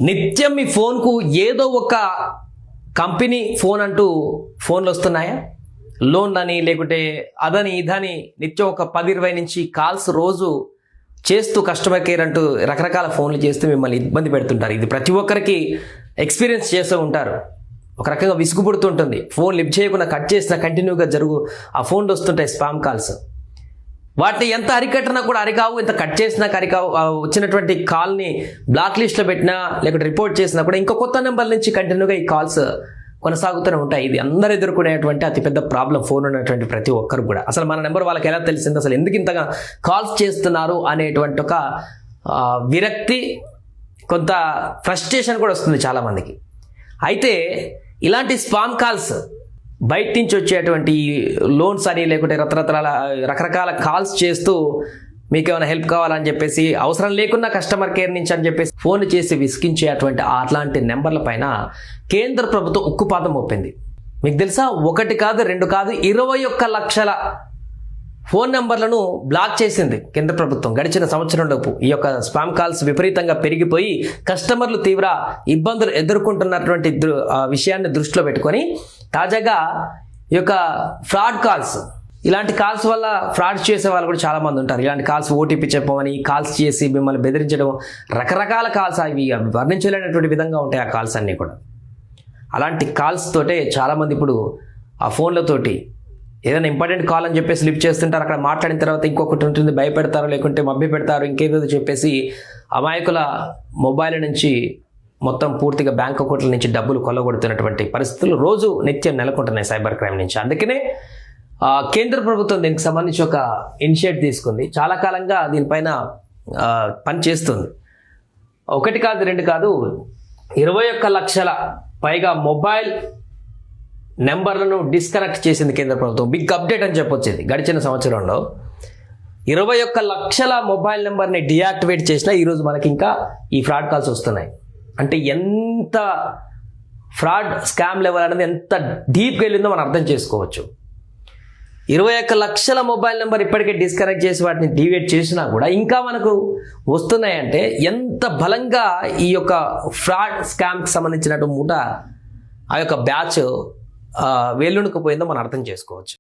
నిత్యం మీ ఫోన్కు ఏదో ఒక కంపెనీ ఫోన్ అంటూ ఫోన్లు వస్తున్నాయా? లోన్ అని లేకుంటే అదని ఇదని నిత్యం ఒక 10-20 నుంచి కాల్స్ రోజు చేస్తూ కస్టమర్ కేర్ అంటూ రకరకాల ఫోన్లు చేస్తూ మిమ్మల్ని ఇబ్బంది పెడుతుంటారు. ఇది ప్రతి ఒక్కరికి ఎక్స్పీరియన్స్ చేస్తూ ఉంటారు. ఒక రకంగా విసుగుపుడుతుంటుంది. ఫోన్ లిఫ్ట్ చేయకుండా కట్ చేసినా కంటిన్యూగా ఆ ఫోన్లు వస్తుంటాయి స్పామ్ కాల్స్. వాటిని ఎంత అరికట్టినా కూడా అరికావు, ఎంత కట్ చేసినా అరికావు. వచ్చినటువంటి కాల్ని బ్లాక్ లిస్ట్లో పెట్టినా లేకపోతే రిపోర్ట్ చేసినా కూడా ఇంకో కొత్త నెంబర్ నుంచి కంటిన్యూగా ఈ కాల్స్ కొనసాగుతూనే ఉంటాయి. ఇది అందరు ఎదుర్కొనేటువంటి అతిపెద్ద ప్రాబ్లం ఫోన్ ఉన్నటువంటి ప్రతి ఒక్కరు కూడా. అసలు మన నెంబర్ వాళ్ళకి ఎలా తెలిసింది, అసలు ఎందుకు ఇంతగా కాల్స్ చేస్తున్నారు అనేటువంటి ఒక విరక్తి, కొంత ఫ్రస్ట్రేషన్ కూడా వస్తుంది చాలామందికి. అయితే ఇలాంటి స్పామ్ కాల్స్, బయట నుంచి వచ్చేటువంటి లోన్స్ అని లేకుంటే రకరకాల కాల్స్ చేస్తూ మీకు ఏమైనా హెల్ప్ కావాలని చెప్పేసి అవసరం లేకున్నా కస్టమర్ కేర్ నుంచి అని చెప్పేసి ఫోన్లు చేసి విసిగించేటువంటి అట్లాంటి నెంబర్ల పైన కేంద్ర ప్రభుత్వం ఉక్కుపాదం మోపింది. మీకు తెలుసా, 1 కాదు 2 కాదు 21 లక్షల ఫోన్ నెంబర్లను బ్లాక్ చేసింది కేంద్ర ప్రభుత్వం గడిచిన సంవత్సరంలోపు. ఈ యొక్క స్పామ్ కాల్స్ విపరీతంగా పెరిగిపోయి కస్టమర్లు తీవ్ర ఇబ్బందులు ఎదుర్కొంటున్నటువంటి విషయాన్ని దృష్టిలో పెట్టుకొని తాజాగా ఈ యొక్క ఫ్రాడ్ కాల్స్, ఇలాంటి కాల్స్ వల్ల ఫ్రాడ్ చేసే వాళ్ళు కూడా చాలా మంది ఉంటారు. ఇలాంటి కాల్స్ ఓటీపీ చెప్పమని కాల్స్ చేసి మిమ్మల్ని బెదిరించడం, రకరకాల కాల్స్, అవి వర్ణించలేనటువంటి విధంగా ఉంటాయి ఆ కాల్స్ అన్నీ కూడా. అలాంటి కాల్స్ తోటే చాలామంది ఇప్పుడు ఆ ఫోన్లతోటి ఏదైనా ఇంపార్టెంట్ కాల్ అని చెప్పేసి లిఫ్ట్ చేస్తుంటారు. అక్కడ మాట్లాడిన తర్వాత ఇంకొకటి ఉంటుంది, భయపెడతారు, లేకుంటే మభ్య పెడతారు, ఇంకేదో చెప్పేసి అమాయకుల మొబైల్ నుంచి మొత్తం పూర్తిగా బ్యాంక్ అకౌంట్ల నుంచి డబ్బులు కొల్లగొడుతున్నటువంటి పరిస్థితులు రోజు నిత్యం నెలకొంటున్నాయి సైబర్ క్రైమ్ నుంచి. అందుకనే కేంద్ర ప్రభుత్వం దీనికి సంబంధించి ఒక ఇనిషియేటివ్ తీసుకుంది. చాలా కాలంగా దీనిపైన పని చేస్తుంది. 1 కాదు 2 కాదు 21 లక్షల పైగా మొబైల్ నెంబర్లను డిస్కనెక్ట్ చేసింది కేంద్ర ప్రభుత్వం. బిగ్ అప్డేట్ అని చెప్పొచ్చేది. గడిచిన సంవత్సరంలో 21 లక్షల మొబైల్ నెంబర్ని డియాక్టివేట్ చేసినా ఈరోజు మనకి ఇంకా ఈ ఫ్రాడ్ కాల్స్ వస్తున్నాయి. అంటే ఎంత ఫ్రాడ్ స్కామ్ లెవెల్ అనేది ఎంత డీప్గా వెళ్ళిందో మనం అర్థం చేసుకోవచ్చు. 21 లక్షల మొబైల్ నెంబర్ ఇప్పటికే డిస్కనెక్ట్ చేసి వాటిని డివేట్ చేసినా కూడా ఇంకా మనకు వస్తున్నాయంటే ఎంత బలంగా ఈ యొక్క ఫ్రాడ్ స్కామ్కి సంబంధించినట్టు మూట ఆ యొక్క బ్యాచ్ వేళ్ళునుకుపోయిందో మనం అర్థం చేసుకోవచ్చు.